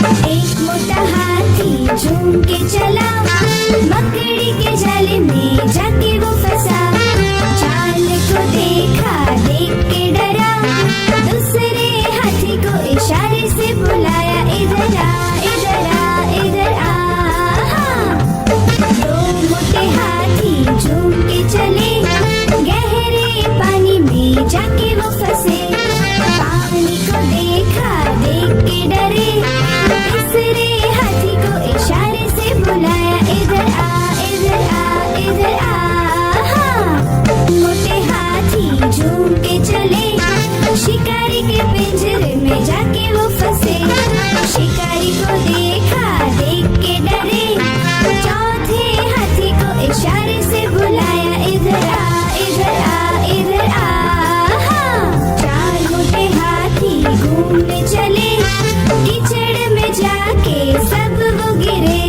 एक मोटा हाथी झूम के चला, मकड़ी के जाल में जाके वो फंसा। जाल को देखा, देख के डरा, दूसरे हाथी को इशारे से बुलाया, इधर आ, इधर आ, इधर आ। दो मोटे हाथी झूम के चले, गहरे पानी में जाके वो फंसे। पानी को देखा, देख के डरे, तीसरे हाथी को इशारे से बुलाया, इधर आ, इधर आ, इधर आ। मोटे हाथी झूम के चले, शिकारी के पिंजरे में जाके वो फंसे। शिकारी को देखा, देख के डरे, चौथे हाथी को इशारे से बुलाया, इधर आ, इधर आ, इधर आ। चार मोटे हाथी घूमने चले, कीचड़ में जाके सब वो गिरे।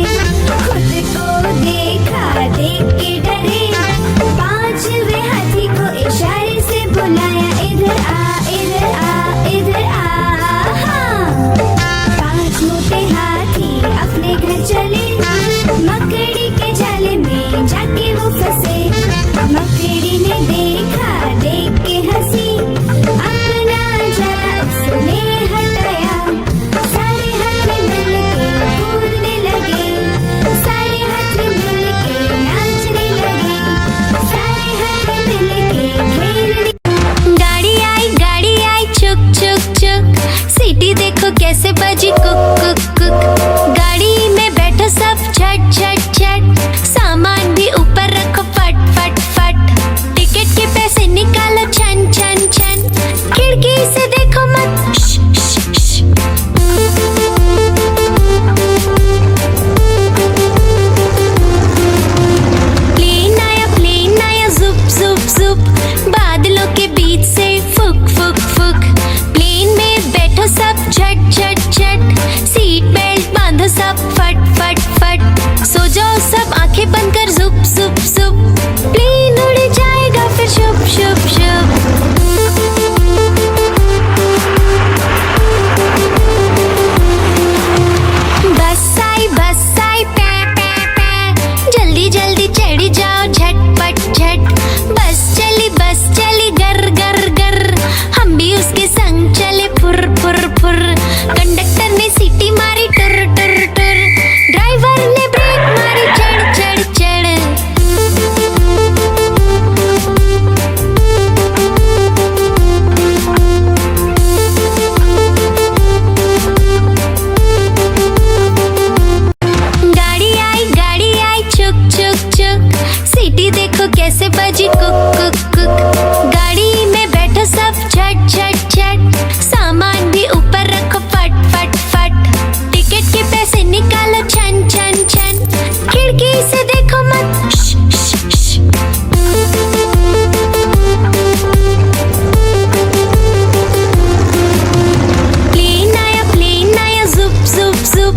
खुद को देखा, देख के डरे, पांचवे हाथी को इशारे से बुलाया, इधर आ, इधर आ, इधर आ। पांच मोटे हाथी अपने घर चले, मकड़ी के जाले में जाके वो फंसे। मकड़ी ने देखा, देख के हंसी, अपना जाला उसने हटाया। सारे हाथी मिलके कूदने लगे, सारे हाथी मिलके नाचने लगे, सारे हाथी मिलके खेलने। गाड़ी आई चुक चुक चुक, सीटी देखो कैसे बजी कुक कुक कुक। गाड़ी में बैठो सब झट झट झट, सामान भी ऊपर रखो फट फट फट। टिकट के पैसे निकालो छन छन छन, खिड़की से देखो मत श, श, श। प्लेन आया जुप जुप जुप, बादलों के बीच से फुक फुक फुक। प्लेन में बैठो सब झट झट झट, सीट बेल्ट बांधो सब फट फट फट। सो जाओ सब आंखें बंद कर जुप जुप जुप, प्लेन उड़ जाएगा फिर शुप शुप शुप। बस आई पै पै पै, जल्दी जल्दी चढ़ी जाओ झटपट झट। बस चली गर गर गर, हम भी उसके संग चले फुर फुर फुर। कंडक्टर ने सीटी मारी टुर टुर टुर, ड्राइवर ने ब्रेक मारी चढ़ चढ़ चढ़। गाड़ी आई चुक चुक चुक, सीटी देखो कैसे बजी कुक कुक कुक। गाड़ी में बैठो सब झट झट झट, सामान भी ऊपर रखो फट फट फट। टिकट के पैसे निकालो छन छन छन, खिड़की से देखो मत श, श, श। प्लेन आया जुप जुप जुप,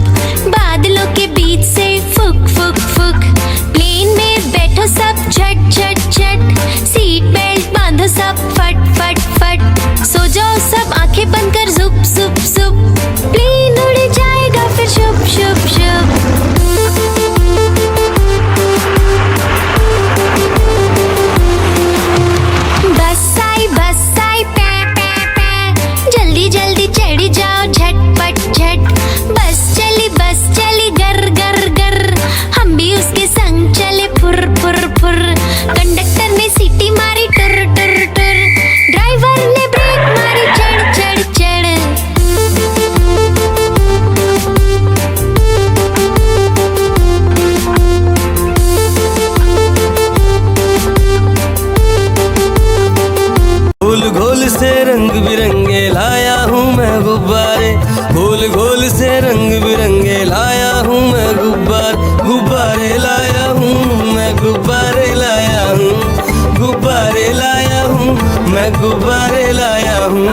बादलों के बीच से फुक फुक फुक। प्लेन में बैठो सब झट झट झट, सीट बेल्ट बांधो सब फट फट फट। सो जाओ सब आंखें बंद कर जुप जुप जुप, प्लेन उड़ जाएगा फिर शुप शुप शुप। बस आई पै पै पै, जल्दी जल्दी चढ़ी जाओ झटपट झट। बस चली गर गर गर, हम भी उसके संग चले फुर फुर फुर। कंडक्टर ने सीटी मारी टुर टुर टुर, ड्राइवर ने ब्रेक मारी चढ़ चढ़ चढ़। गोल गोल से रंग बिरंगे लाया हूँ मैं गुब्बारे, गोल गोल से रंग बिरंगे लाया हूँ मैं गुब्बारे लाया हूँ मैं, गुब्बारे लाया हूँ, गुब्बारे लाया हूँ मैं, गुब्बारे लाया हूँ।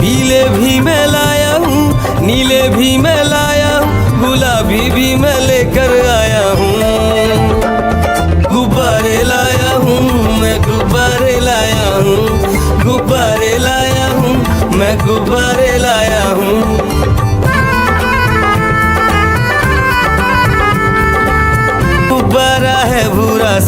पीले भी मैं लाया हूँ, नीले भी मैं लाया हूँ, गुलाबी भी मैं लेकर आया हूँ। गुब्बारे लाया हूँ मैं, गुब्बारे लाया हूँ, गुब्बारे लाया हूँ मैं, गुब्बारे लाया हूँ।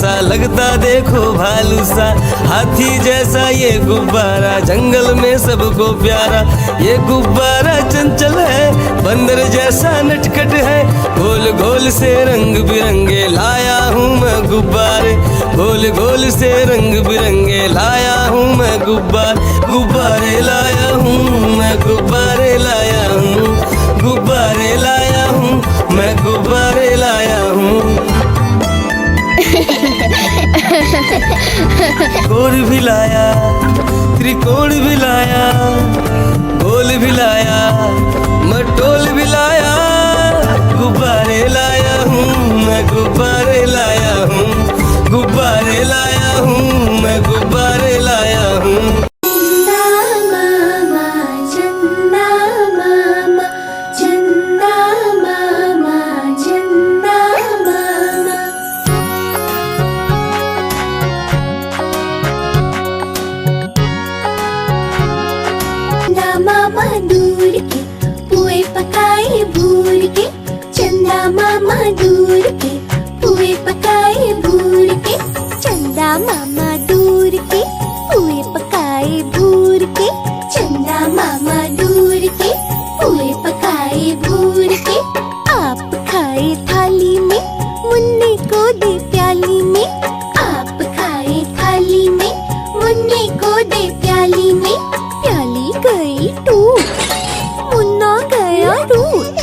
सा लगता देखो भालू सा, हाथी जैसा ये गुब्बारा जंगल में सबको प्यारा। ये गुब्बारा चंचल है, बंदर जैसा नटखट है, गोल गोल से रंग बिरंगे लाया हूँ मैं गुब्बारे, गोल गोल से रंग बिरंगे लाया हूँ मैं गुब्बारे लाया हूँ मैं, गुब्बारे लाया हूँ, गुब्बारे लाया हूँ मैं, गुब्बारे लाया हूँ। कोण भी लाया, त्रिकोण भी लाया, गोल भी लाया, मटोल भी लाया, गुब्बारे लाया हूँ मैं, गुब्बारे लाया हूँ, गुब्बारे लाया हूँ मैं, गुब्बारे लाया हूँ। मामा दूर के पुए पकाए भूर के, चंदा मामा दूर के पुए पकाए भूर के, चंदा मामा दूर के पुए पकाए भूर के, चंदा मामा दूर के पुए पकाए भूर के। आप खाए थाली में, मुन्ने को दे प्याली में, आप खाए थाली में, मुन्ने को दे प्याली में, प्याली गई टूट, मुन्ना गया रूट,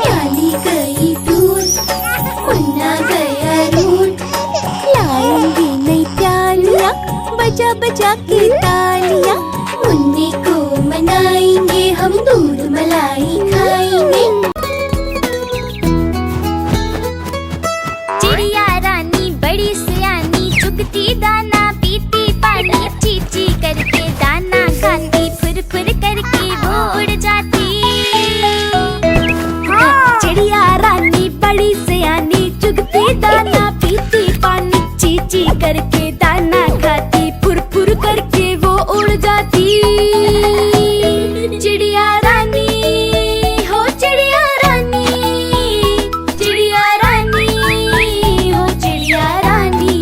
प्याली गई टूट, मुन्ना गया रूट। लाएंगे नई प्यालियाँ बजा बजा के तालियाँ, मुन्ने को मनाएंगे हम, दूध मलाई खाएंगे। चिड़िया रानी बड़ी सियानी, चुगती दाना पीती पानी, चीची करके दाना खाती, फुर फुर करके वो उड़ जाती। चिड़िया रानी बड़ी सियानी, चुगती दाना पीती पानी, चीची करके दाना खाती, फुर फुर करके वो उड़ जाती। चिड़िया रानी हो चिड़िया रानी, चिड़िया रानी हो चिड़िया रानी।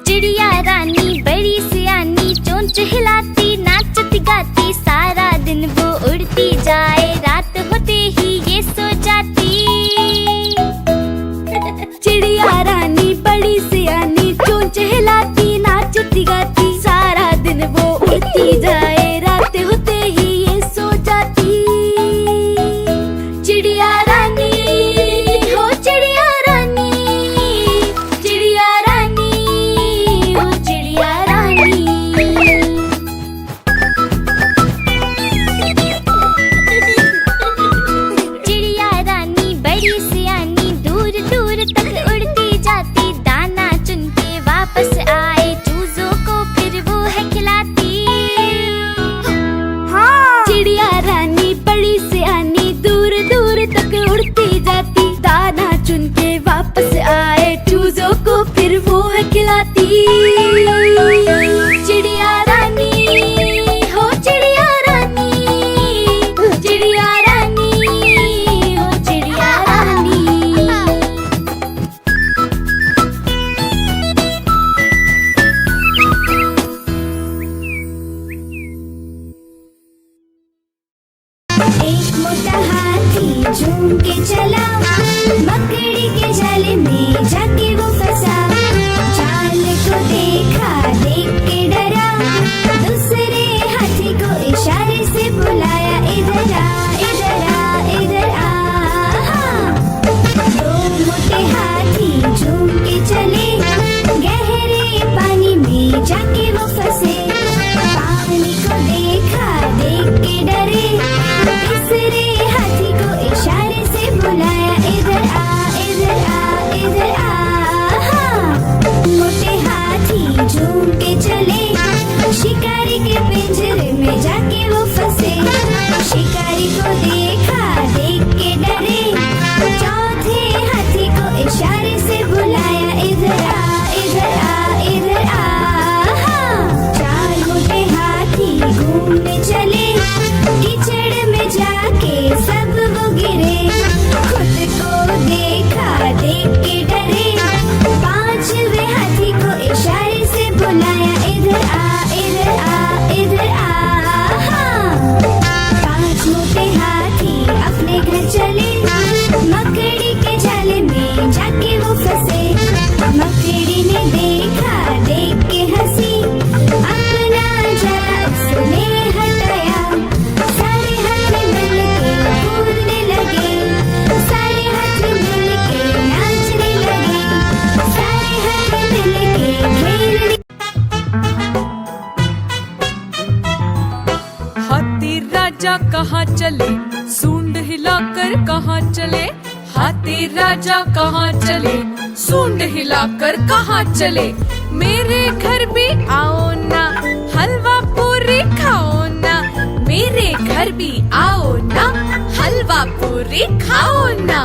चिड़िया रानी बड़ी सियानी, चोंच हिलाती नाचती गाती, सारा दिन वो उड़ती जाए, रात होते ही ये सो जाती। चिड़िया रानी बड़ी सियानी, चोंच हिलाती नाचती गाती, सारा दिन वो उड़ती जाए, रात होते ही ये सो जाती। चिड़िया रानी हो चिड़िया रानी, चिड़िया रानी हो चिड़िया रानी। चिड़िया रानी बड़ी सियानी, दूर दूर तक उड़ती जाती, दाना चुन के वापस आए, चूजों को फिर वो है खिलाती। चिड़िया रानी बड़ी सियानी, दूर दूर तक उड़ती जाती, दाना चुन के वापस आए, चूजों को फिर वो है खिलाती। चिड़िया रानी हो चिड़िया रानी, चिड़िया रानी हो चिड़िया रानी। एक मोटा हाथी झूम के चला, मकड़ी के जाले में जाके वो फंसा, जाल को देखा देख के डरा, दूसरे हाथी को इशारे से बुलाया, इधर आ इधर आ इधर आ। दो मोटे हाथी झूम के चले, गहरे पानी में जाके वो फंसे, पानी को देखा देख के डरे, तीसरे हाथी को इशारे से बुलाया, इधर आ इधर आ इधर आ। मोटे हाथी झूम के चले, शिकारी के पिंजरे में जाके वो फंसे, शिकारी को देखा देख के डरे, चौथे हाथी को इशारे से बुलाया, इधर आ इधर आ इधर आ। चार मोटे हाथी घूमने चले, कीचड़ में जाके सब वो राजा कहाँ चले, सूंड हिलाकर कहाँ चले। हाथी राजा कहाँ चले, सूंड हिलाकर कहाँ चले। मेरे घर भी आओ ना, हलवा पूरी खाओ ना। मेरे घर भी आओ ना, हलवा पूरी खाओ ना।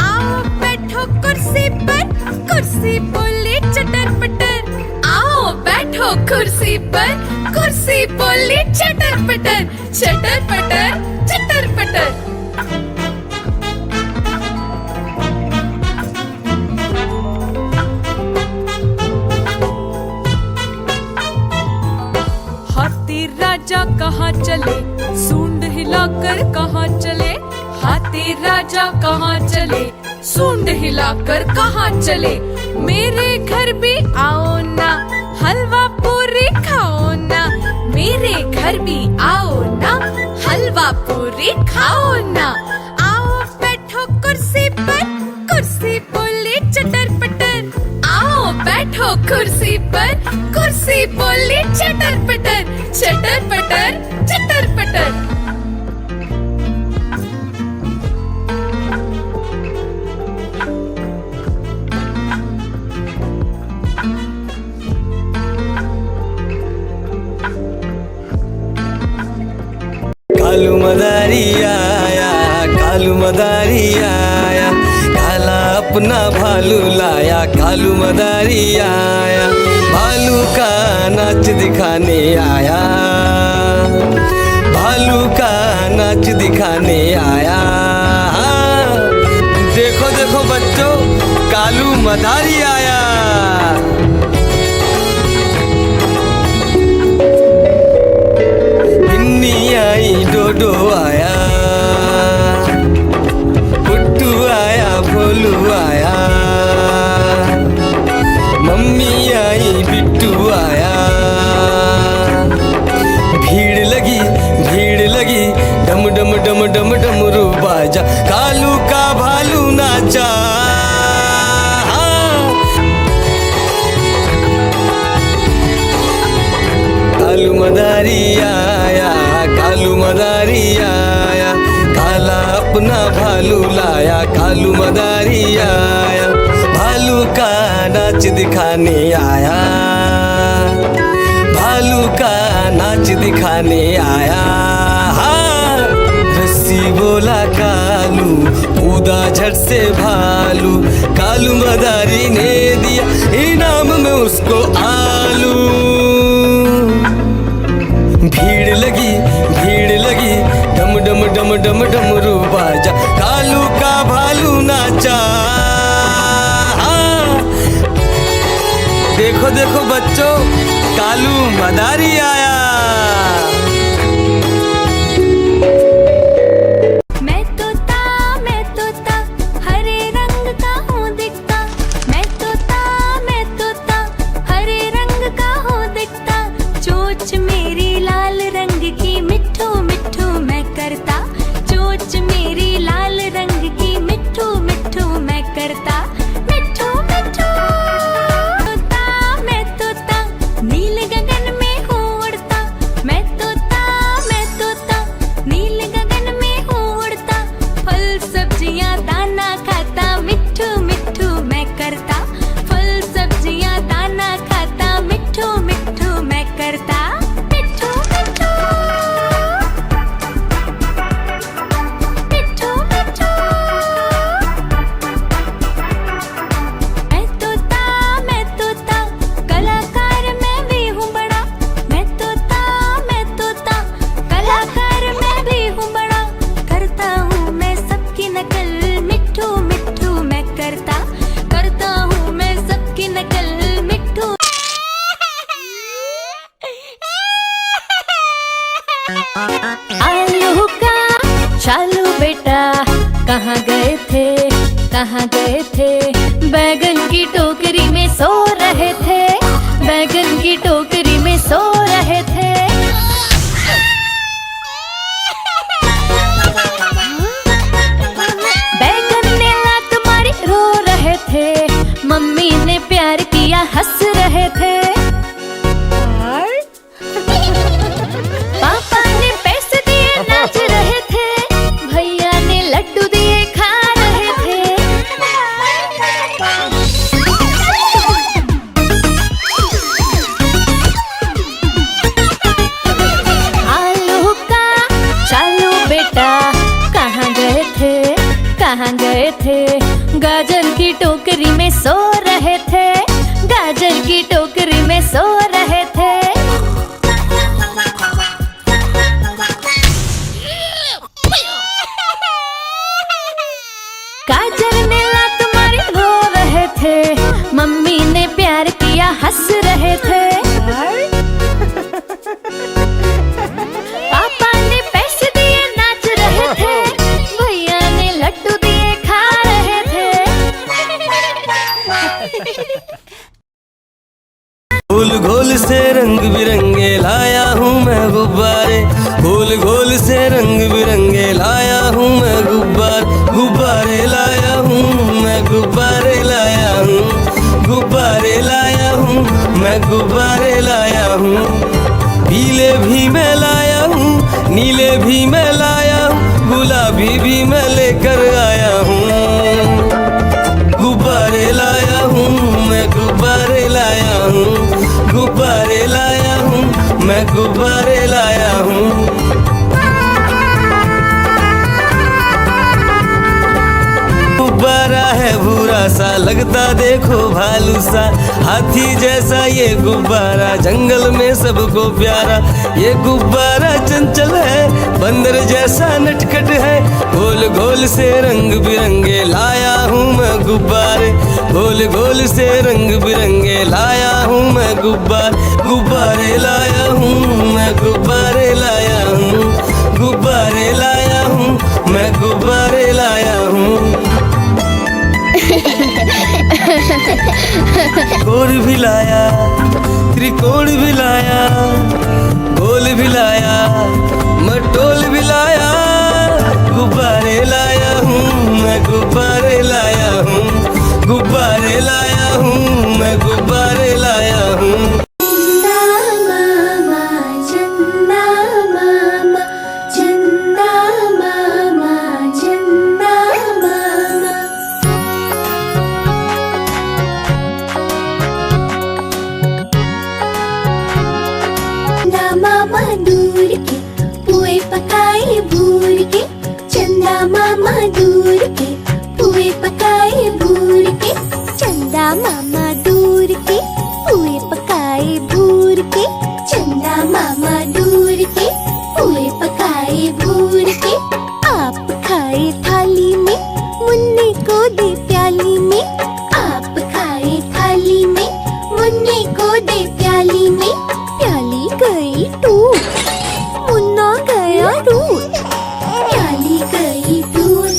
आओ बैठो कुर्सी पर, कुर्सी बोले चटर पटर। आओ बैठो कुर्सी पर, कुर्सी बोले चटर पटर। चटर पटर चटर पटर। हाथी राजा कहाँ चले, सूंड हिलाकर कहाँ चले। हाथी राजा कहाँ चले, सूंड हिलाकर कहाँ चले। मेरे घर भी आओ ना, हलवा पूरी खाओ ना। मेरे घर भी आओ ना, हलवा पूरी खाओ ना। आओ बैठो कुर्सी पर, कुर्सी बोले चटर पटर। आओ बैठो कुर्सी पर, कुर्सी बोले चटर पटर। चटर पटर चटर पटर। कालू मदारी आया, कालू मदारी आया। काला अपना भालू लाया, कालू मदारी आया। भालू का नाच दिखाने आया, भालू का नाच दिखाने आया। देखो देखो बच्चों, कालू मदारी आया। बिन्नी आई, डोडो आया, पुट्टू आया, भोलू आया। मम्मी आई, बिट्टू आया। भीड़ लगी, डम डम डम डम डमरू बाजा। कालू का भालू नाचा। कालू मदारी आया, कालू मदारी आया। काला अपना भालू लाया, कालू मदारी आया। भालू का नाच दिखाने आया, भालू का नाच दिखाने आया। रस्सी बोला कालू, कूदा झट से भालू। कालू मदारी ने दिया इनाम में उसको आलू। भीड़ लगी, डम डम डम डम डमरू बाजा। कालू का भालू नाचा। देखो देखो बच्चों, कालू मदारी आया। मैं तोता हरे रंग का हूँ दिखता। मैं तोता हरे रंग का हूँ दिखता। चोंच मेरी लाल रंग की, मिट्ठू मिट्ठू मैं करता। चोंच मेरी लाल रंग की, मिट्ठू मिट्ठू मैं करता। मिट्ठू मिट्ठू। मैं तोता नील गगन में हूँ उड़ता। मैं तोता नील गगन में हूँ उड़ता। फल सब्जियाँ दाना खाता, मिट्ठू मिट्ठू मैं करता। फल सब्जियाँ दाना खाता, मिट्ठू मिट्ठू मैं करता। मिट्ठू मिट्ठू मिट्ठू मिट्ठू। मैं तोता कलाकार मैं भी हूँ बड़ा। मैं तोता कलाकार मैं भी हूँ बड़ा। करता हूँ मैं सबकी नकल, मिट्ठू मिट्ठू मैं करता। करता हूँ मैं सबकी नकल, मिट्ठू। आलू का चालू बेटा, कहाँ गए थे, कहाँ गए थे। बैगन की टोकरी में सो रहे थे, बैगन की टोकरी में सो रहे थे। बैगन ने लात मारी, रो रहे थे। मम्मी ने प्यार किया, हंस रहे थे। पापा ने पैसे दिए, नाच रहे थे, गाजर की टोकरी में सो रहे थे, गाजर की टोकरी में सो रहे थे। गाजर ने लात मारी रो रहे थे, मम्मी ने प्यार किया हंस रहे थे, पापा ने पैसे दिए नाच रहे थे, भैया ने लड्डू दिए खा रहे थे। गोल गोल से रंग बिरंगे लाया हूँ मैं गुब्बारे, गोल गोल से रंग बिरंगे लाया हूँ मैं गुब्बारे लाया हूँ मैं, गुब्बारे लाया हूँ, गुब्बारे लाया हूँ मैं, गुब्बारे लाया हूँ। पीले भी मैं लाया हूँ, नीले भी मैं लाया हूँ, गुलाबी भी मैं लेकर आया हूँ। गुब्बारे लाया हूँ मैं, गुब्बारे लाया हूँ, गुब्बारे लाया हूँ मैं, गुब्बारे लाया हूँ। गुब्बारा है भूरा सा, लगता देखो भालू सा, हाथी जैसा ये गुब्बारा, जंगल में सबको प्यारा। ये गुब्बारा चंचल है, बंदर जैसा नटखट है, गोल गोल से रंग बिरंगे लाया हूँ मैं गुब्बारे, गोल गोल से रंग बिरंगे लाया हूँ मैं गुब्बारे लाया हूँ मैं, गुब्बारे लाया हूँ, गुब्बारे लाया हूँ मैं, गुब्बारे लाया हूँ। गोल भी लाया, त्रिकोण भी लाया, गोल भी लाया, मटोल भी लाया, गुब्बारे लाया हूँ मैं, गुब्बारे लाया हूँ, गुब्बारे लाया हूँ मैं, गुब्बारे लाया हूँ। मामा दूर के पुए पकाए भूर के, चंदा मामा दूर के पुए पकाए भूर के, चंदा मामा दूर के पुए पकाए भूर के, चंदा मामा दूर के पुए पकाए भूर के। आप खाए थाली में, मुन्ने को दे प्याली में, आप खाए थाली में, मुन्ने को दे प्याली में, प्याली गई टूट, मुन्ना गया रूट, प्याली गई टूट,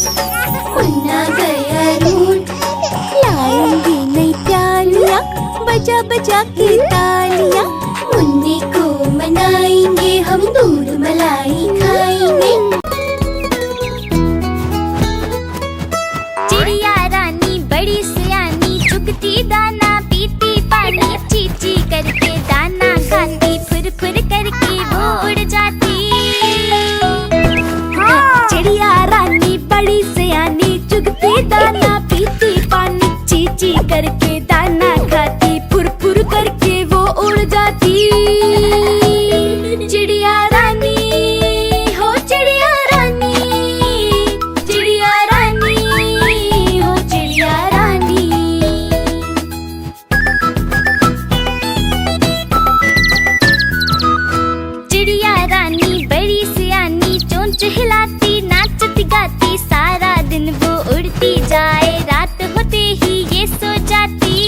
मुन्ना गया रूट। लाएंगे नई प्यालियाँ, बजा बजा के तालियाँ, मुन्ने को मनाएंगे हम, दूध मलाई खाएंगे। चिड़िया रानी बड़ी सयानी, चुगती दाना पीती पानी, चीची करके दाना खाती, फुर फुर करके वो उड़ जाती। चिड़िया रानी बड़ी सयानी, चुगती दाना पीती पानी, चीची करके दाना खाती, फुर फुर करके वो उड़ जाती। चिड़िया रानी हो चिड़िया रानी, चिड़िया रानी हो चिड़िया रानी। चिड़िया रानी बड़ी सियानी, चोंच हिलाती नाचती गाती, सारा दिन वो उड़ती जाए, रात होते ही ये सो जाती।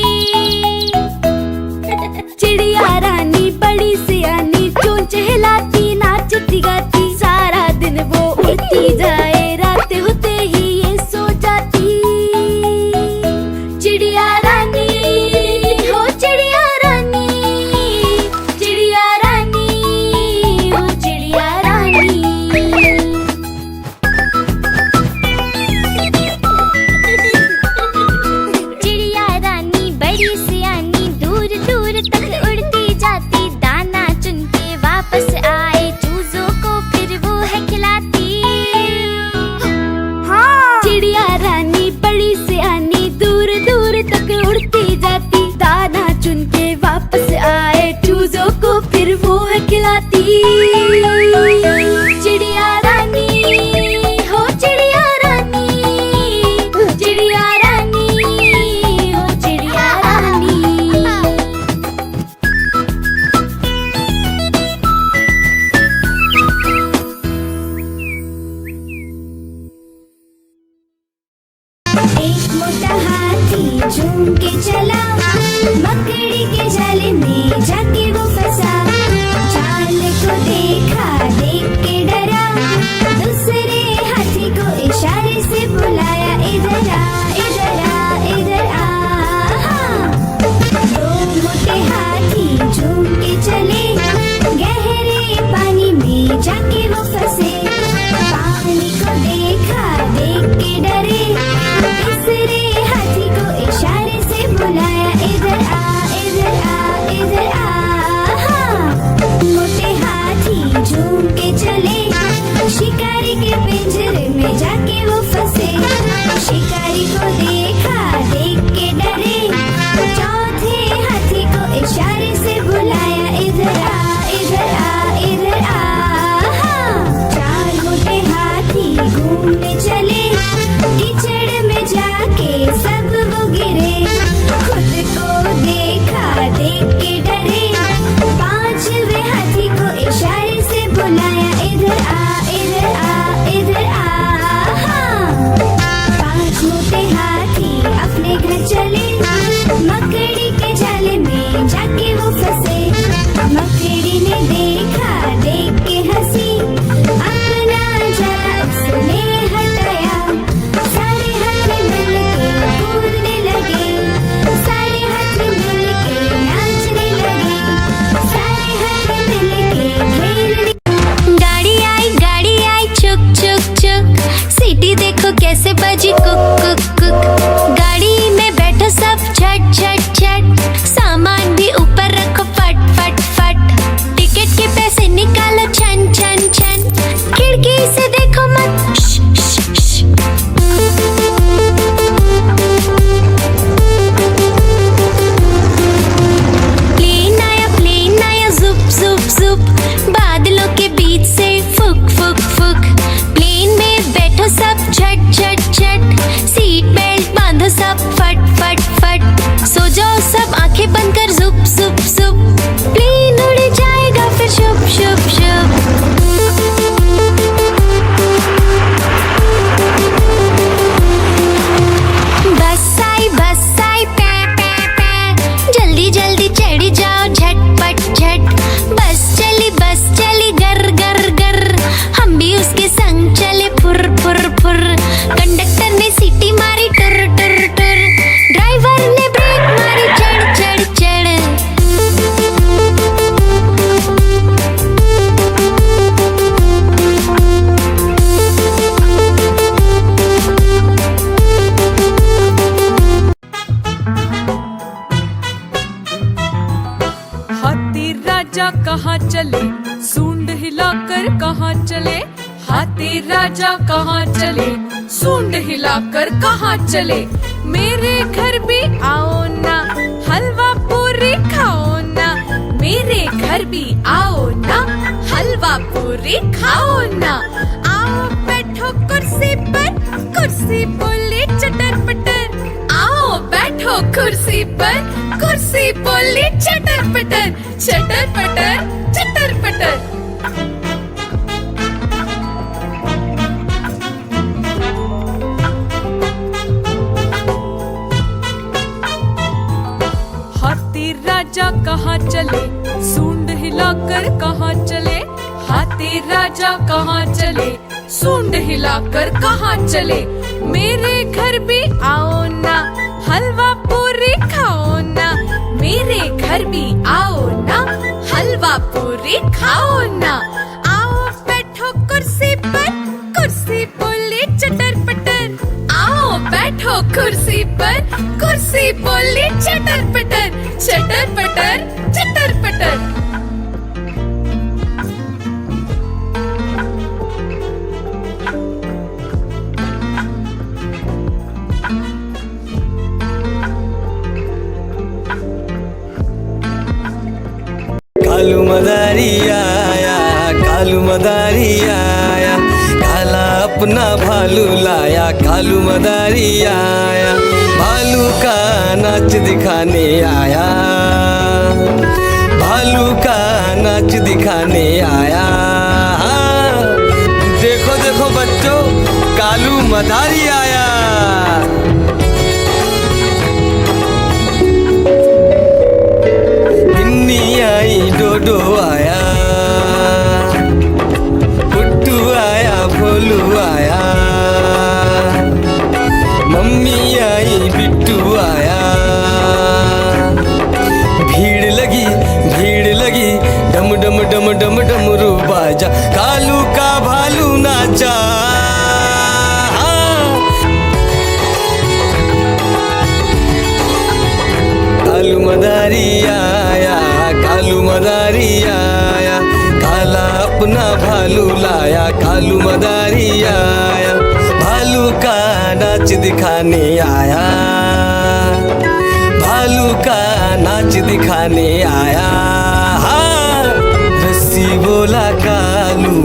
चिड़िया रानी बड़ी सियानी, चोंच हिलाती नाचती गाती, सारा दिन वो उड़ती जाए, रात होते ही ये सो जाती। चिड़िया रानी हो चिड़िया रानी, चिड़िया रानी हो चिड़िया रानी। के चले, शिकारी के पिंजरे में जाके वो फंसे। शिकारी को देखा, देख के डरे, चौथे हाथी को इशारे से बुलाया, इधर आ इधर आ इधर आ। हाँ। चार मोटे हाथी घूमने चले, कीचड़ में जाके सब वो गिरे, खुद को देखा, देख के डरे, पांचवे हाथी को इशारे से बुलाया, इधर आ इधर आ इधर आ। हाँ। पांच मोटे हाथी अपने घर चले, मकड़ी के जाले में जाके वो फंसे। मकड़ी ने देखा, देख के हंसी, अपना जाला उसने हटाया। सारे हाथी मिलके कूदने लगे, सारे हाथी मिलके नाचने लगे, सारे हाथी मिलके खेलने। गाड़ी आई चुक चुक चुक, सीटी देखो कैसे बजी कुक कुक कुक। गाड़ी में बैठो सब झट झट झट, सामान भी ऊपर रखो फट फट फट। टिकट के पैसे निकालो छन छन छन, खिड़की से देखो मत श, श, श। प्लेन आया जुप जुप जुप, बादलों के बीच से फुक फुक फुक। प्लेन में बैठो सब झट झट झट, सीट बेल्ट बांधो सब फट फट फट। सो जाओ सब आंखें बंद कर जुप जुप जुप, प्लेन उड़ जाएगा फिर शुप शुप शुप। बस आई पै पै पै, जल्दी जल्दी चढ़ी जाओ झटपट झट। बस चली गर गर गर, हम भी उसके संग चले फुर फुर फुर। कंडक्टर ने सीटी मारी टुर टुर टुर, ड्राइवर ने ब्रेक मारी चढ़ चढ़ चढ़। हाथी राजा कहाँ चले, सूंड हिलाकर कहाँ चले। हाथी राजा कहाँ चले, सूंड हिलाकर कहाँ चले। मेरे घर भी आओ ना, हलवा पूरी खाओ ना। मेरे घर भी आओ ना, हलवा पूरी खाओ ना। आओ बैठो कुर्सी पर, कुर्सी बोले चटर पटर। आओ बैठो कुर्सी पर, कुर्सी बोली चटर पटर चटर पटर चटर पटर। हाथी राजा कहाँ चले, सूंड हिलाकर कहाँ चले। हाथी राजा कहाँ चले, सूंड हिलाकर कहाँ चले। मेरे घर भी आओ ना, हलवा पूरी खाओ ना। मेरे घर भी आओ ना, हलवा पूरी खाओ ना। आओ बैठो कुर्सी पर, कुर्सी बोली चटर पटर। आओ बैठो कुर्सी पर, कुर्सी बोली चटर पटर चटर पटर। कालू मदारी आया, कालू मदारी आया, काला अपना भालू लाया। कालू मदारी आया, भालू का नाच दिखाने आया, भालू का नाच दिखाने आया। देखो देखो बच्चों, कालू मदारी आया। आई डोडो आया, पुट्टू आया, भोलू आया, मम्मी आई, बिट्टू आया। भीड़ लगी डम डम डम डम डमरू बाजा, कालू का भालू नाचा। कालू मदारी आया, कालू मदारी आया, काला अपना भालू लाया, कालू मदारी आया, भालू का नाच दिखाने आया, भालू का नाच दिखाने आया। हाँ, रस्सी बोला कालू,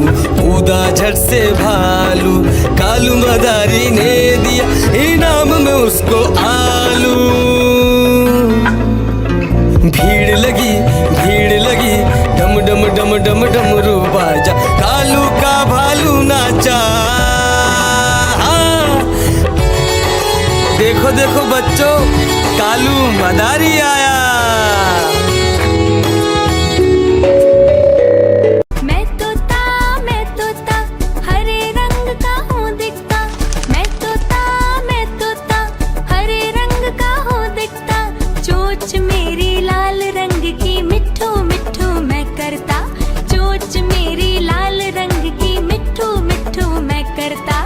कूदा झट से भालू, कालू मदारी ने दिया इनाम में उसको आलू। भीड़ लगी डम डम डम डम डमरू बाजा, कालू का भालू नाचा। हाँ, देखो देखो बच्चों, कालू मदारी आया। मैं तोता हरे रंग का हूँ दिखता, मैं तोता हरे रंग का हूँ दिखता, चोंच मेरी लाल रंग की मिट्ठू मिट्ठू मैं करता, चोंच मेरी लाल रंग की मिट्ठू मिट्ठू मैं करता,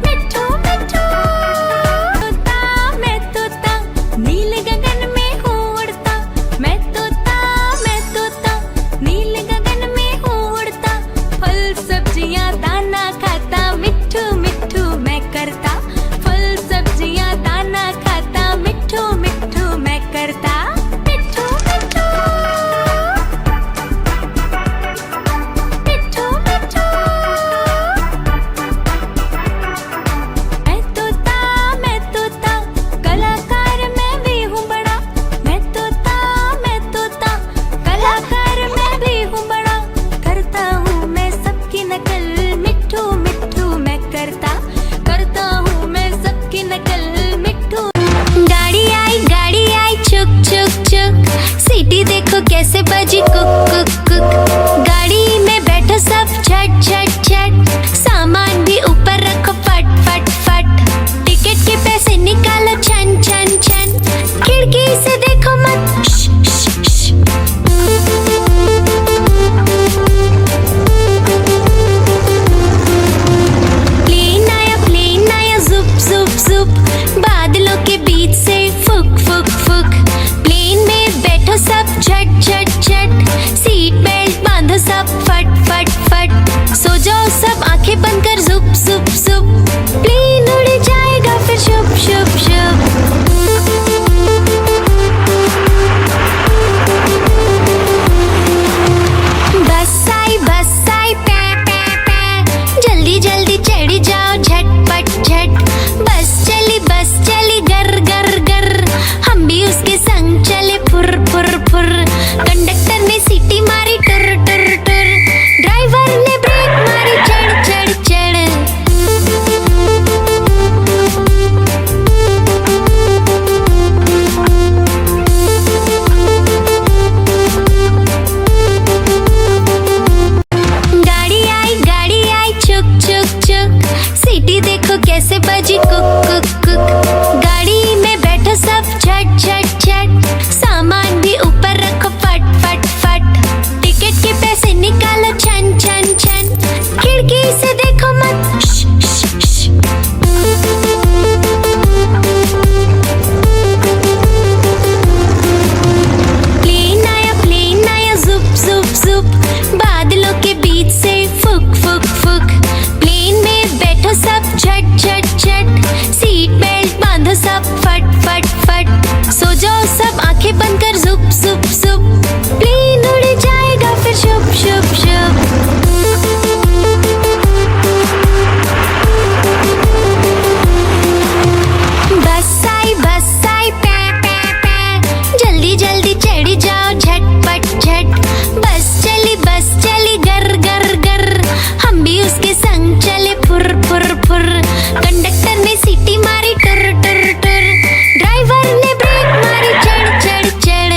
मिट्ठू मिट्ठू। मैं तोता नील गगन में हूँ उड़ता, मैं तोता नील गगन में हूँ उड़ता, फल सब्जियाँ दाना खाता, मिट्ठू मिट्ठू मैं करता, फल सब्जियाँ दाना खाता, मिट्ठू मिट्ठू मैं करता, मिट्ठू मिट्ठू मिट्ठू मिट्ठू। मैं तोता कलाकार मैं भी हूँ बड़ा, मैं तोता कलाकार मैं भी हूँ बड़ा, करता हूँ मैं सबकी नकल, मिट्ठू मिट्ठू मैं करता हूँ मैं सबकी नकल, मिट्ठू। गाड़ी आई चुक चुक चुक, सीटी देखो कैसे बजी कुक कुक कुक, गाड़ी में बैठो सब झट झट झट, सामान भी ऊपर रखो फट फट फट, टिकट के पैसे निकालो छन छन छन, खिड़की से देखो मत श, श, श। प्लेन आया जुप जुप जुप, बादलों के बीच से फुक फुक फुक, प्लेन में बैठो सब झट झट झट, सीट बेल्ट बांधो सब फट फट फट, सो जाओ सब आंखें बंद कर जुप जुप जुप, प्लेन उड़ जाएगा फिर शुप शुप शुप। बस आई पै पै पै, जल्दी जल्दी चढ़ी जाओ झटपट झट, बस चली गर गर गर, हम भी उसके संग चले फुर फुर फुर, कंडक्टर ने सीटी मारी टुर टुर टुर, ड्राइवर ने ब्रेक मारी चढ़ चढ़ चढ़। गाड़ी आई चुक चुक चुक, सीटी देखो कैसे बजी कुक कुक कुक, गाड़ी में बैठो सब झट झट झट, सामान भी ऊपर रखो फट फट फट, टिकट के पैसे निकालो छन छन छन, खिड़की से देखो मत श, श, श। प्लेन आया जुप जुप जुप, बादलों के बीच से फुक फुक फुक, प्लेन में बैठो सब झट झट झट, सीट बेल्ट बांधो सब फट फट फट, सो जाओ सब आंखें बंद कर जुप जुप जुप, प्लेन उड़ जाएगा फिर शुप शुप शुप। बस आई पै पै पै, जल्दी जल्दी चढ़ी जाओ झटपट झट, बस चली गर गर गर, हम भी उसके संग चले फुर फुर फुर, कंडक्टर ने सीटी मारी टुर टुर टुर, ड्राइवर ने ब्रेक मारी चढ़ चढ़ चढ़।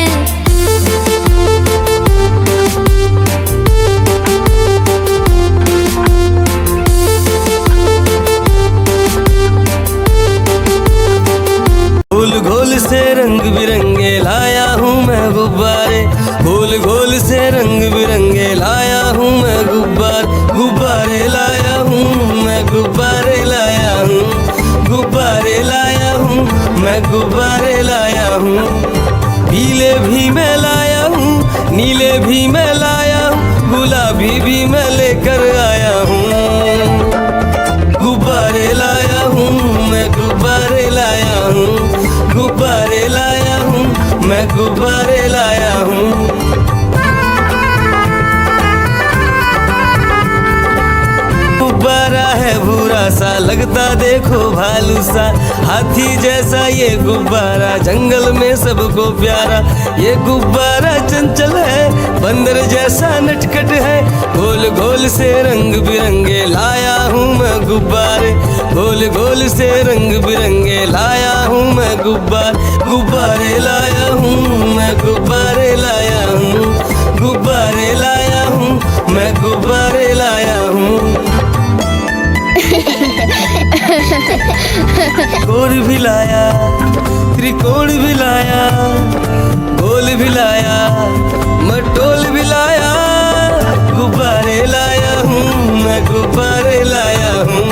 गोल गोल से रंग बिरंगे लाया हूँ मैं गुब्बारे, गोल गोल से रंग बिरंगे लाया हूँ मैं गुब्बारे लाया हूँ मैं, गुब्बारे लाया हूँ, गुब्बारे लाया हूँ मैं, गुब्बारे लाया हूँ, पीले भी मैं लाया हूँ, नीले भी मैं लाया हूँ, गुलाबी भी मैं लेकर मैं गुब्बारे लाया हूँ। गुब्बारा है भूरा सा, लगता देखो भालू सा, हाथी जैसा ये गुब्बारा, जंगल में सबको प्यारा। ये गुब्बारा चंचल है, बंदर जैसा नटखट है, गोल गोल से रंग बिरंगे लाया हूँ मैं गुब्बारे, गोल गोल से रंग बिरंगे लाया हूँ मैं गुब्बारे लाया हूँ मैं गुब्बारे लाया हूँ, गुब्बारे लाया हूँ मैं गुब्बारे लाया हूँ। गोल भी लाया, त्रिकोण भी लाया, गोल भी लाया, मटोल भी लाया, गुब्बारे लाया हूँ मैं गुब्बारे लाया हूँ,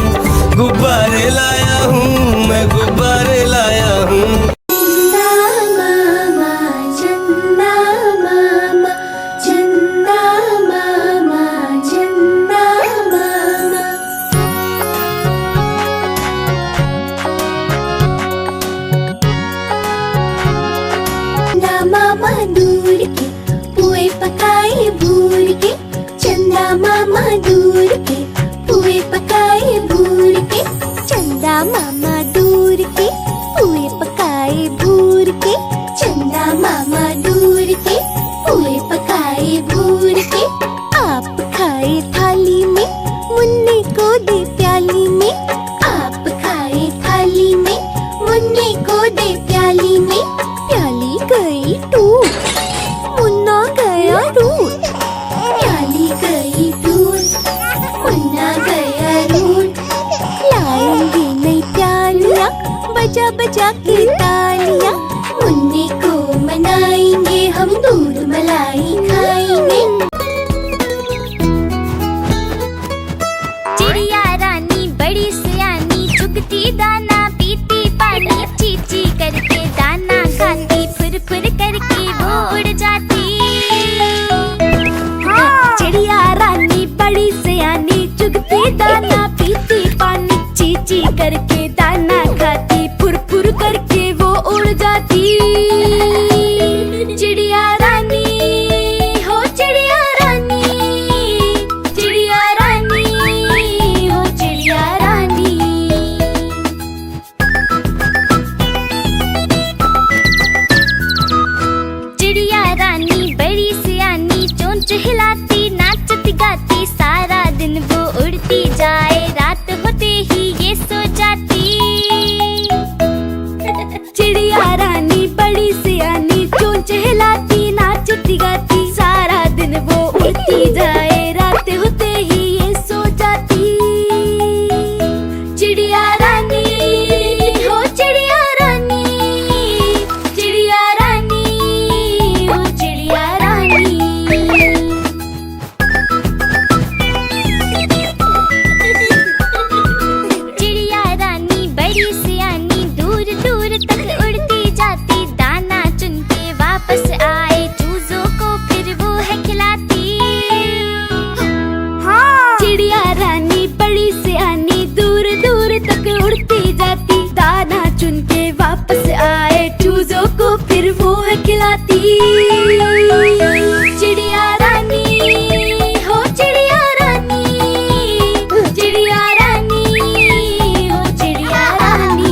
गुब्बारे लाया हूँ मैं गुब्बारे लाया हूँ। मामा दूर के पुए पकाए भूर के, चंदा मामा दूर के पुए पकाए भूर के, चंदा मामा दूर के पुए पकाए भूर के, चंदा मामा दूर के पुए पकाए भूर के। आप खाए थाली में, मुन्ने को दे प्याली में, आप खाए थाली में, मुन्ने को दे प्याली में, प्याली गई टूट, मुन्ना गया रूट, प्याली गई टूट, मुन्ना गया रूट। लाएंगे नई प्यालियाँ, बजा बजा के तालियाँ, मुन्ने को मनाएंगे हम, दूध मलाई खाएंगे। चिड़िया रानी बड़ी सियानी, चुगती दाना पीती पानी, चींची करके दाना खाती, फुर फुर करके वो उड़ जाती। चिड़िया रानी बड़ी सियानी, चुगती दाना पीती पानी, चींची करके दाना खाती, फुर फुर करके वो उड़ जाती। चिड़िया रानी हो चिड़िया रानी, चिड़िया रानी हो चिड़िया रानी। चिड़िया रानी बड़ी सियानी, चोंच हिलाती नाचती गाती, सारा दिन वो उड़ती जाए, रात होते ही ये सो जाती। चिड़िया रानी बड़ी सियानी, चोंच हिलाती नाचती गाती, सारा दिन वो उड़ती जाए, रात होते ही ये सो जाती। चिड़िया रानी हो चिड़िया रानी, चिड़िया रानी हो चिड़िया रानी। चिड़िया रानी बड़ी सियानी, दूर दूर तक उड़ती जाती, दाना चुन के वापस आए, चूजों को फिर वो है खिलाती। चिड़िया रानी बड़ी सियानी, दूर दूर तक उड़ती जाती, दाना चुन के वापस आए, चूजों को फिर वो है खिलाती। चिड़िया रानी हो चिड़िया रानी, चिड़िया रानी हो चिड़िया रानी।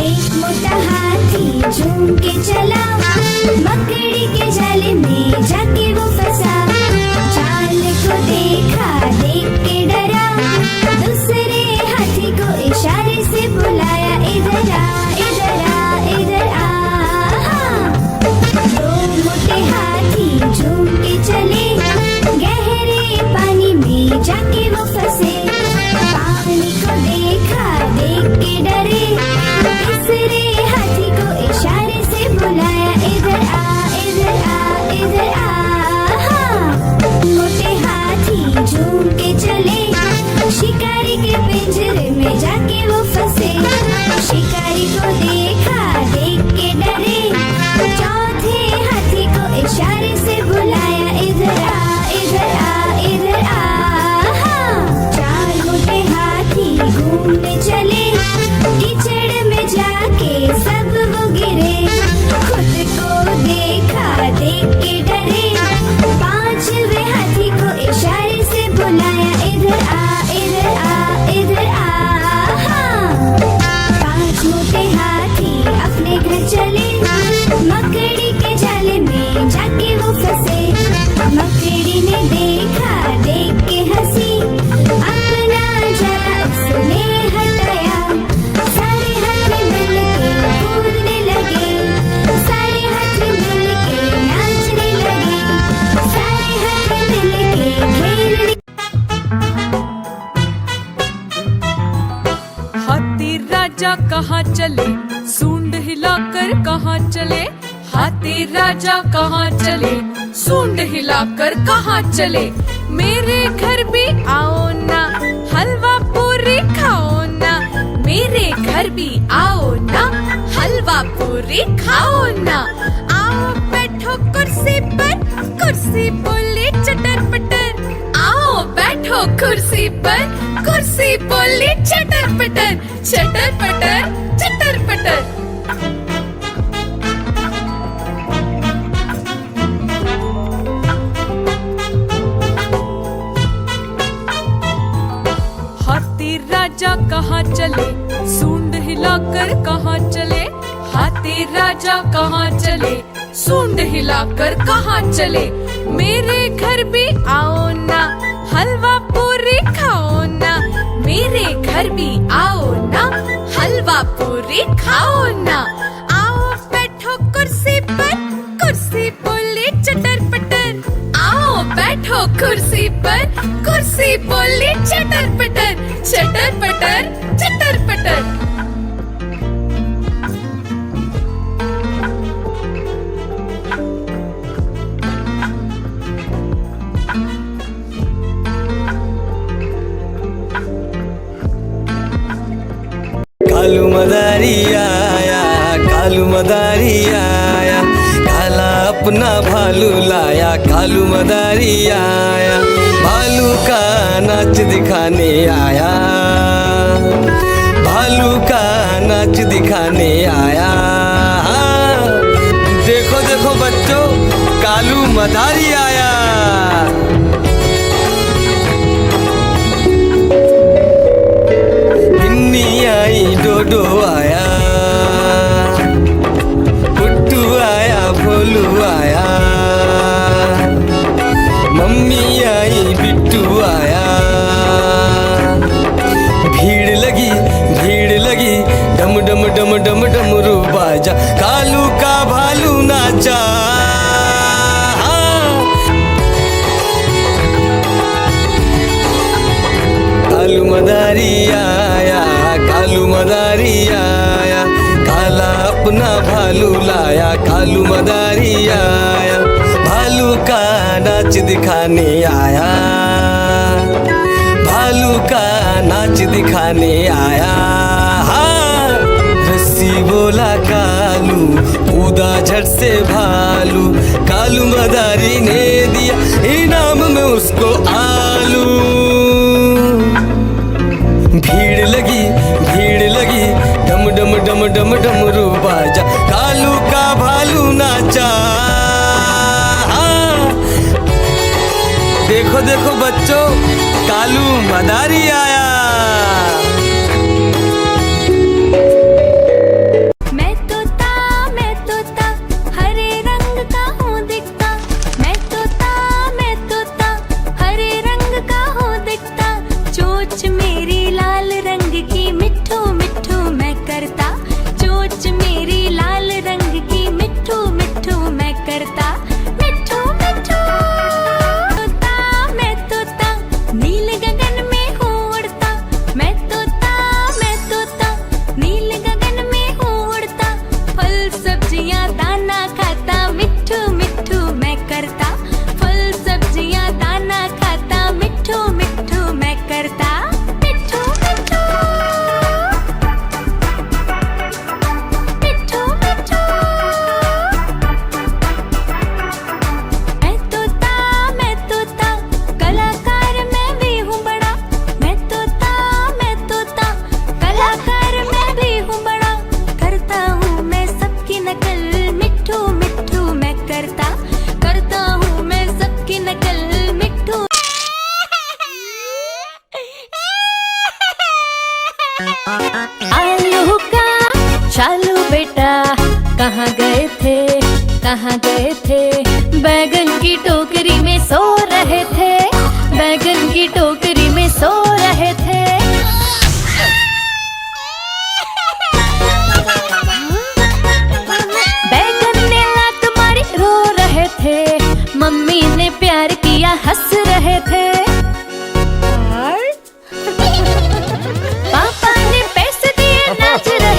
एक मोटा हाथी झूम के चला, मकड़ी के जाल में जाके वो फंसा, जाल को देखा देख के डरा, दूसरे हाथी को इशारे से बुलाया, इधर आ इधर आ इधर आ। दो मोटे हाथी झूम के चले, गहरे पानी में जाके वो फंसे, पानी को देखा देख के डरे, तीसरे हाथी को इशारे से बुलाया, कहाँ चले, सूंड हिलाकर कहाँ चले, हाथी राजा कहाँ चले, सूंड हिलाकर कहाँ चले। मेरे घर भी आओ ना, हलवा पूरी खाओ ना, मेरे घर भी आओ ना, हलवा पूरी खाओ ना। आओ बैठो कुर्सी पर, कुर्सी बोले चटर पटर, आओ बैठो कुर्सी पर, कुर्सी बोली चटर पटर, चटर पटर, चटर पटर। हाथी राजा कहाँ चले, सूंड हिलाकर कहाँ चले, हाथी राजा कहाँ चले, सूंड हिलाकर कहाँ चले। मेरे घर भी आओ ना, हलवा पूरी खाओ ना, मेरे घर भी आओ ना, हलवा पूरी खाओ ना। आओ बैठो कुर्सी पर, कुर्सी बोले चटर पटर, आओ बैठो कुर्सी पर, कुर्सी बोली चटर पटर, चटर पटर, चटर पटर। कालू मदारी आया, कालू मदारी आया, काला अपना भालू लाया, कालू मदारी आया, भालू का नाच दिखाने आया, भालू का नाच दिखाने आया। देखो देखो बच्चों, कालू मदारी आया। आई डोडो आया, पुट्टू आया, भोलू आया, मम्मी आई, बिट्टू आया। भीड़ लगी, भीड़ लगी, डम डम डम डम डमरू बाजा, कालू का भालू नाचा। कालू मदारी आया, कालू मदारी आया, काला अपना भालू लाया, कालू मदारी आया, भालू का नाच दिखाने आया, भालू का नाच दिखाने आया। रस्सी बोला कालू, कूदा झट से भालू, कालू मदारी ने दिया इनाम में उसको आलू। भीड़ लगी, भीड़ लगी, डम डम डम डम डमरू बाजा, कालू का भालू नाचा। देखो देखो बच्चों, कालू मदारी आया। मैं तोता हरे रंग का हूँ दिखता, मैं तोता हरे रंग का हूँ दिखता, चोंच मेरी लाल रंग की मिट्ठू मिट्ठू मैं करता, चोंच मेरी लाल रंग की मिट्ठू मिट्ठू मैं करता, मिट्ठू मिट्ठू। मैं तोता नील गगन में हूँ उड़ता, मैं तोता नील गगन में हूँ उड़ता, फल सब्जियाँ दाना खाता, मिट्ठू मिट्ठू मैं करता, फल सब्जियाँ दाना खाता, मिट्ठू मिट्ठू मैं करता, मिट्ठू मिट्ठू, मिट्ठू मिट्ठू। मैं तोता कलाकार मैं भी हूँ बड़ा, मैं तोता कलाकार मैं भी हूँ बड़ा, करता हूँ मैं सबकी नकल, मिट्ठू मिट्ठू मैं करता हूँ मैं सबकी नकल, मिट्ठू। आलू का चालू बेटा कहाँ गए थे, बैगन की टोकरी में सो रहे थे, बैगन की टोकरी में सो रहे थे। बैगन ने लात मारी रो रहे थे, मम्मी ने प्यार किया हंस रहे थे, पापा ने पैसे दिए नाच रहे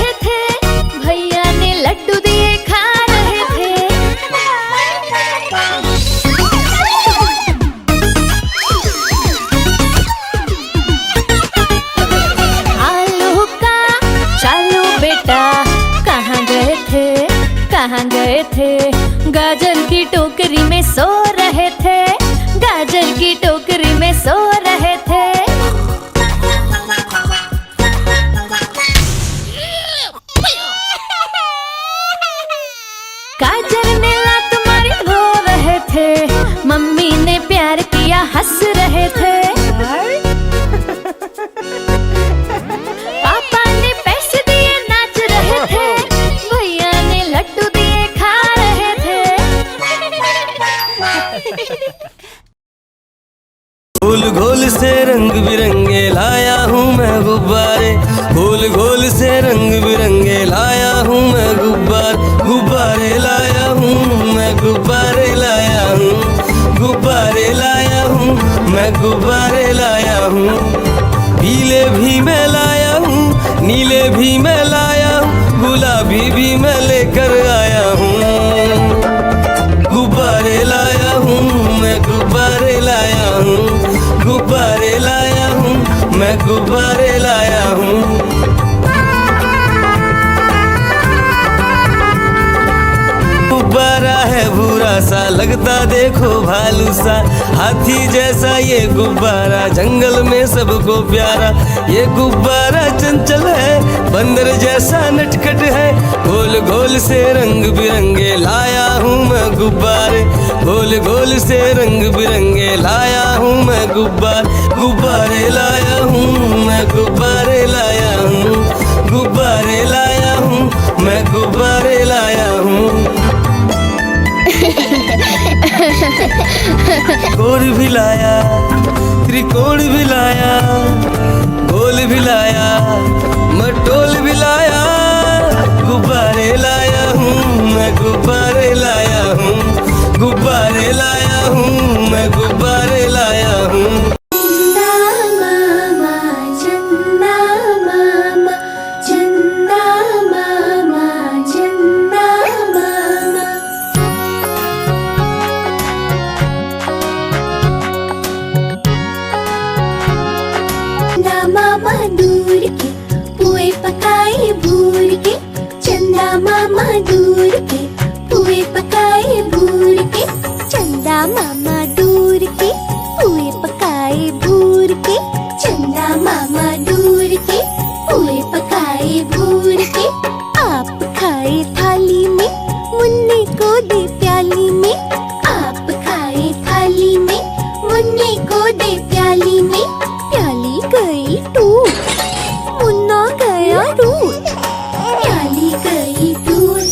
रहे थे, गाजर की टोकरी में सो रहे थे, गाजर की टोकरी में सो रहे थे। गाजर ने लात मारी रो रहे थे, मम्मी ने प्यार किया हंस रहे थे, पापा ने पैसे दिए नाच रहे थे, भैया ने लड्डू दिए खा रहे थे। गोल गोल से रंग बिरंगे लाया हूँ मैं गुब्बारे, गोल गोल से रंग बिरंगे लाया हूँ मैं गुब्बारे लाया हूँ मैं, गुब्बारे लाया हूँ, गुब्बारे लाया हूँ मैं, गुब्बारे लाया हूँ। पीले भी मैं लाया हूँ, नीले भी मैं लाया हूँ, गुलाबी भी मैं लेकर आया हूँ। गुब्बारे लाया हूँ मैं, गुब्बारे लाया हूँ, गुब्बारे लाया हूँ मैं, गुब्बारे लाया हूँ। गुब्बारा है भूरा सा, लगता देखो भालू सा, हाथी जैसा ये गुब्बारा, जंगल में सबको प्यारा। ये गुब्बारा चंचल है, बंदर जैसा नटखट है, गोल गोल से रंग बिरंगे लाया हूँ मैं गुब्बारे, गोल गोल से रंग बिरंगे लाया हूँ मैं गुब्बारे लाया हूँ मैं, गुब्बारे लाया हूँ, गुब्बारे लाया हूँ मैं, गुब्बारे लाया हूँ। गोल भी लाया, त्रिकोण भी लाया, गोल भी लाया, मटोल भी लाया, गुब्बारे लाया हूँ मैं, गुब्बारे लाया हूँ, गुब्बारे लाया हूँ मैं, गुब्बारे लाया हूँ। मामा दूर के पुए पकाए भूर के, चंदा मामा दूर के पुए पकाए भूर के, चंदा मामा दूर के पुए पकाए भूर के, चंदा मामा दूर के पुए पकाए भूर के। आप खाए थाली में, मुन्ने को दे प्याली में, आप खाए थाली में, मुन्ने को दे प्याली में, प्याली गई टूट, मुन्ना गया रूट, प्याली गई टूट,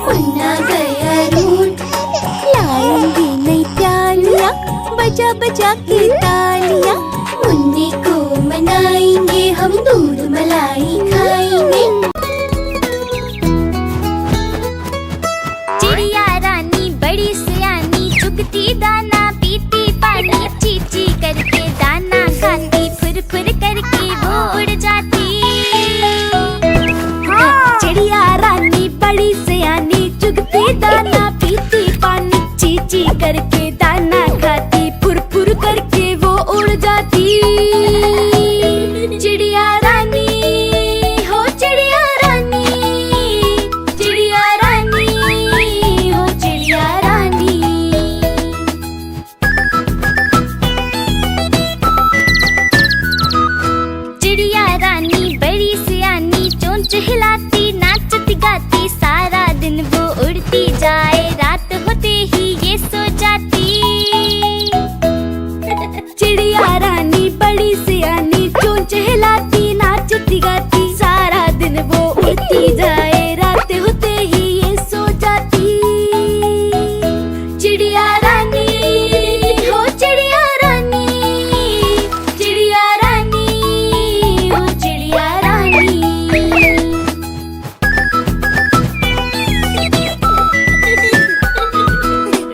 मुन्ना गया रूट। लाएंगे नई प्यालियाँ, बजा बजा के तालियाँ, मुन्ने को मनाएंगे हम, दूध मलाई खाएंगे। चिड़िया रानी बड़ी सयानी, चुगती दाना पीती पानी, चीची करके दाना खाती, फुर फुर करके वो उड़ जाती। चिड़िया रानी बड़ी सयानी, चुगती दाना पीती पानी, चीची करके दाना खाती, फुर फुर करके वो उड़ जाती। चिड़िया रानी हो चिड़िया रानी, चिड़िया रानी हो चिड़िया रानी। चिड़िया रानी बड़ी सियानी, चोंच हिलाती नाचती गाती, सारा दिन वो उड़ती जाए, रात होते ही ये सो जाती। चिड़िया रानी बड़ी सियानी, चोंच हिलाती नाचती गाती, सारा दिन वो उड़ती जाए, रात होते ही ये सो जाती। चिड़िया रानी हो चिड़िया रानी, चिड़िया रानी हो चिड़िया रानी।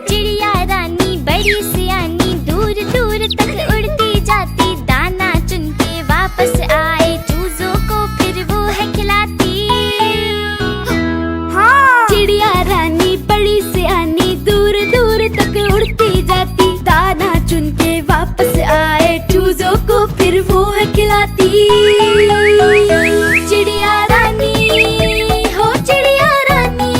चिड़िया रानी बड़ी सियानी, दूर दूर तक उड़ती जाती, दाना चुन के वापस आए, चूजों को फिर वो है खिलाती। चिड़िया रानी बड़ी सियानी, दूर दूर तक उड़ती जाती, दाना चुन के वापस आए, चूजों को फिर वो है खिलाती। चिड़िया रानी हो चिड़िया रानी,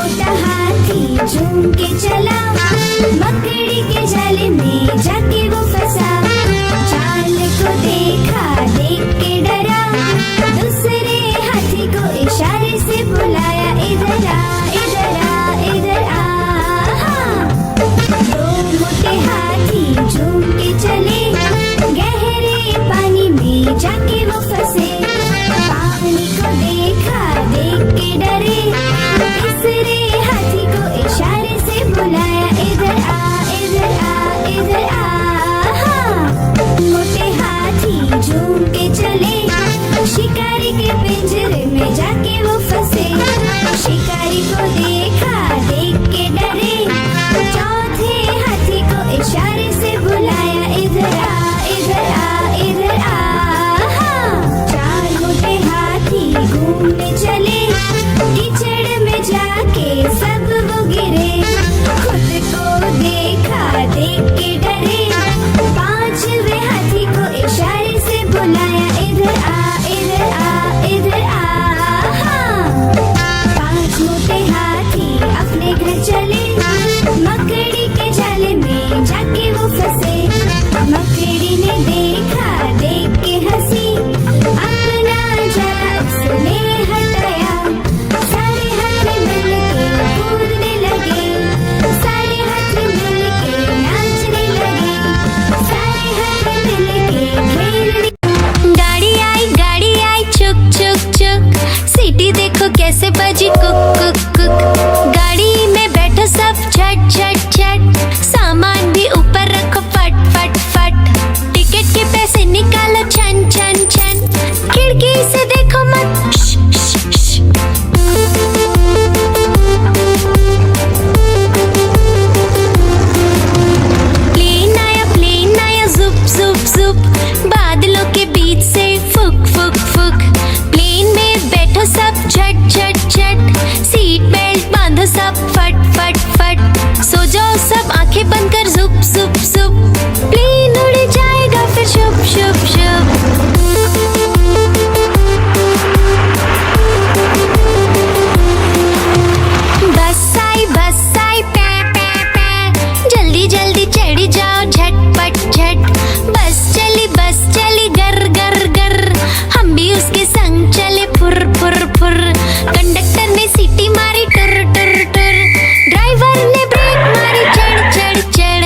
मोटा हाथी झूम के चला, मकड़ी के जाल में जाके वो फंसा। चाल को देखा, देख के डरा, दूसरे हाथी को इशारे से बुलाया, इधर आ इधर आ इधर आ। दो मोटे हाथी झूम के चले, गहरे पानी में जाके वो फंसे। पानी को देखा, देख के डरे, तीसरे हाथी को इशारे से बुलाया, इधर आ इधर आ इधर आ। मोटे हाथी झूम के चले, शिकारी के पिंजरे में जाके वो फंसे। शिकारी को देखा, देख के डरे, चौथे हाथी को इशारे से बुलाया, इधर आ इधर आ इधर आ। चार मोटे हाथी घूमने चले, कीचड़ में जाके सब वो गिरे। खुद को देखा, देख के डरे, पांचवे हाथी को इशारे से बुलाया, इधर आ इधर आ इधर आ। पांच मोटे हाथी अपने घर चले, मकड़ी के जाल में जाके वो फंसे। मकड़ी ने देखा, देख के हंसी, अपना जाल उसने हटाया। सारे हाथी मिलके कूदने लगे, सारे हाथी मिलके नाचने लगे, सारे हाथी मिलके खेलने। गाड़ी आई चुक चुक चुक, सीटी देखो कैसे बजी कुक कुक कुक। गाड़ी में बैठो सब झट झट झट, सामान भी ऊपर रखो फट फट फट। टिकट के पैसे निकालो छन छन छन, खिड़की से देखो मत श, श, श। प्लेन आया जुप जुप जुप, बादलों के बीच से फुक फुक फुक। प्लेन में बैठो सब झट झट झट, सीट बेल्ट बांधो सब फट फट फट। सो जाओ सब आंखें बंद कर जुप जुप जुप, प्लेन उड़ जाएगा फिर शुभ शुभ शुभ। बस आई पै पै पै, जल्दी जल्दी चढ़ी जाओ झटपट झट। बस चली गर गर गर, हम भी उसके संग चले फुर फुर फुर। कंडक्टर ने सीटी मारी टुर टुर टुर, ड्राइवर ने ब्रेक मारी चढ़ चढ़ चढ़।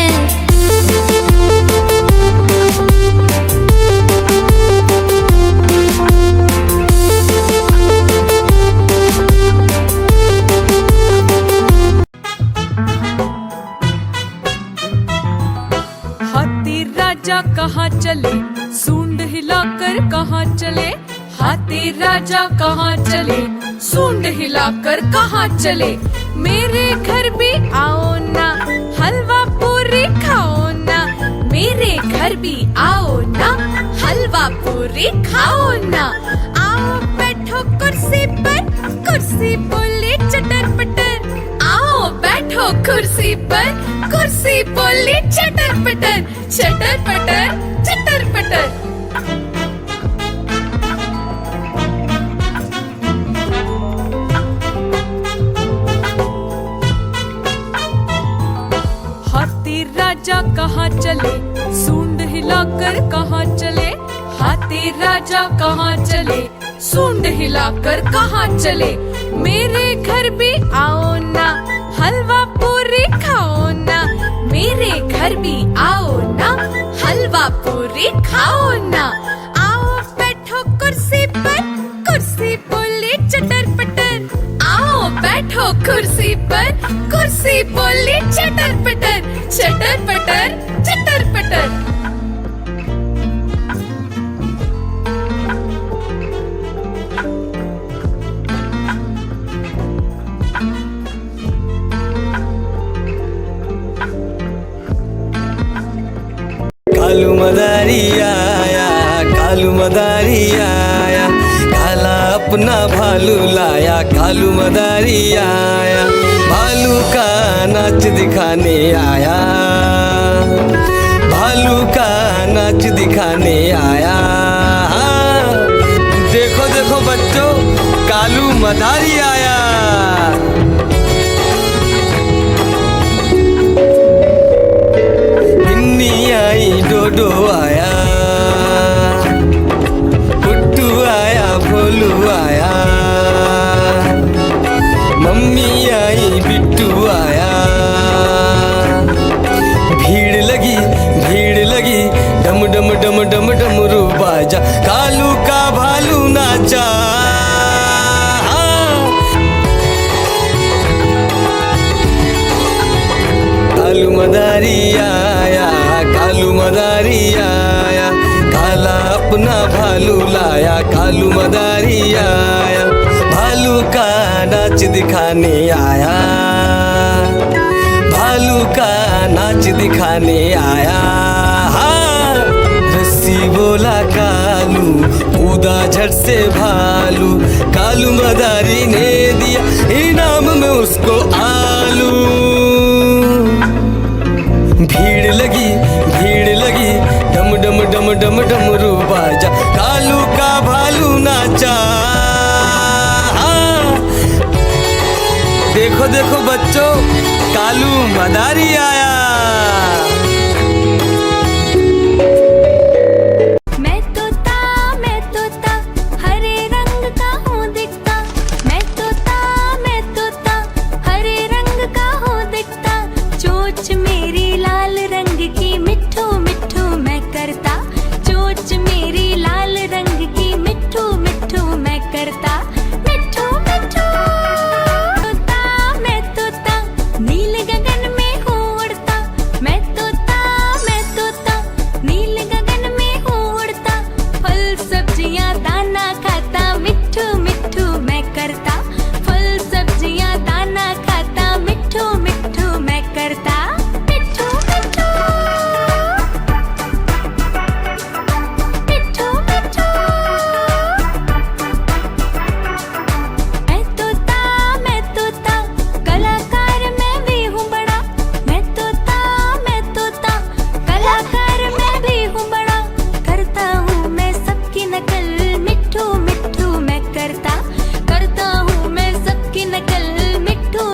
हाथी राजा कहाँ चले, सूंड हिलाकर कहाँ चले। हाथी राजा कहाँ चले, सूंड हिलाकर कहाँ चले। मेरे घर भी आओ ना, हलवा पूरी खाओ ना। मेरे घर भी आओ ना, हलवा पूरी खाओ ना। आओ बैठो कुर्सी पर, कुर्सी बोली चटर पटर। आओ बैठो कुर्सी पर, कुर्सी बोली चटर पटर। चटर पटर चटर पटर। हाथी राजा कहाँ चले, सूंड हिलाकर कहाँ चले। हाथी राजा कहाँ चले, सूंड हिलाकर कहाँ चले। मेरे घर भी आओ ना, हलवा पूरी खाओ ना। मेरे घर भी आओ ना, हलवा पूरी खाओ ना। आओ बैठो कुर्सी पर, कुर्सी बोली चटर पटर। आओ बैठो कुर्सी पर, कुर्सी बोली चटर पटर। चटर पटर चटर पटर। कालू मदारी आया, कालू मदारी आया, काला अपना भालू लाया। कालू मदारी आया, भालू का नाच दिखाने आया, भालू का नाच दिखाने आया। देखो देखो बच्चों, कालू मदारी आया। मदारी आया, भालू का नाच दिखाने आया, भालू का नाच दिखाने आया। हाँ, रस्सी बोला कालू, कूदा झट से भालू, कालू मदारी ने दिया इनाम में उसको आलू। भीड़ लगी डम डम डम डम डमरू बाजा, कालू का भालू नाचा। हाँ, देखो देखो बच्चों, कालू मदारी आया।